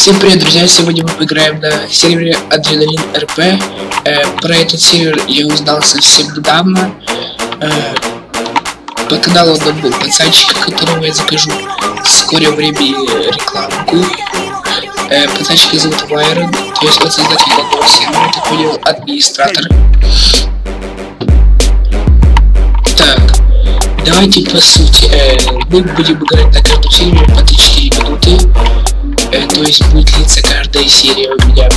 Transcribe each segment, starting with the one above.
Всем привет, друзья! Сегодня мы поиграем на сервере Адреналин РП. Про этот сервер я узнал совсем недавно. По каналу он был пацанчика, которого я закажу в скором времени рекламку. Пацанчика зовут Вайрон, то есть он создатель данного сервера, так понял, администратор. Так, давайте по сути. Мы будем играть на каждом сервере по 3-4 минуты. То есть будет длиться каждая серия у меня.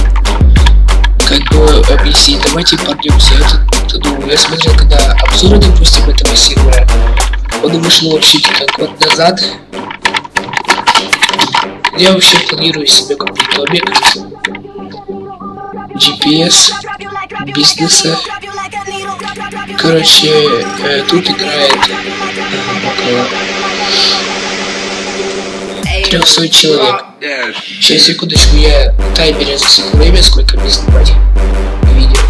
Как бы объяснить, давайте пойдемся. Я смотрел, когда обзоры, допустим, этого сервера, он вышел вообще как год назад. Я вообще планирую себе какой-то объект GPS бизнеса. Короче, тут играет около 300 человек. Сейчас, секундочку, я на таймере засеку время, сколько мне снимать видео.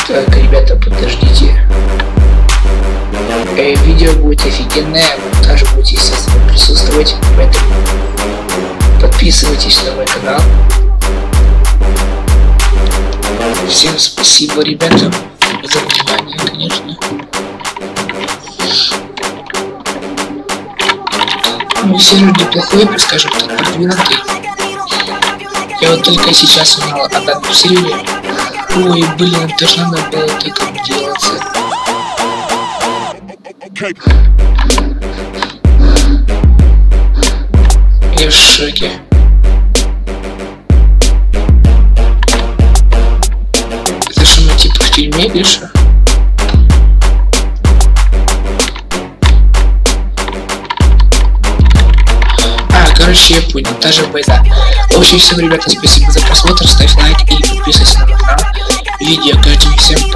Так, ребята, подождите. Видео будет офигенное, монтаж будет, естественно, присутствовать, поэтому подписывайтесь на мой канал. Всем спасибо, ребята, за внимание, конечно. Ну, сервер неплохой, скажем так, продвинутый. Я вот только сейчас узнал о данном сервере. Ой, блин, даже надо было так делаться. Я в шоке. Это что, ну типа в тюрьме или что? Короче, я понял, даже байда. В общем, всем, ребята, спасибо за просмотр, ставь лайк и подписывайся на мой канал. Видео каждый. Всем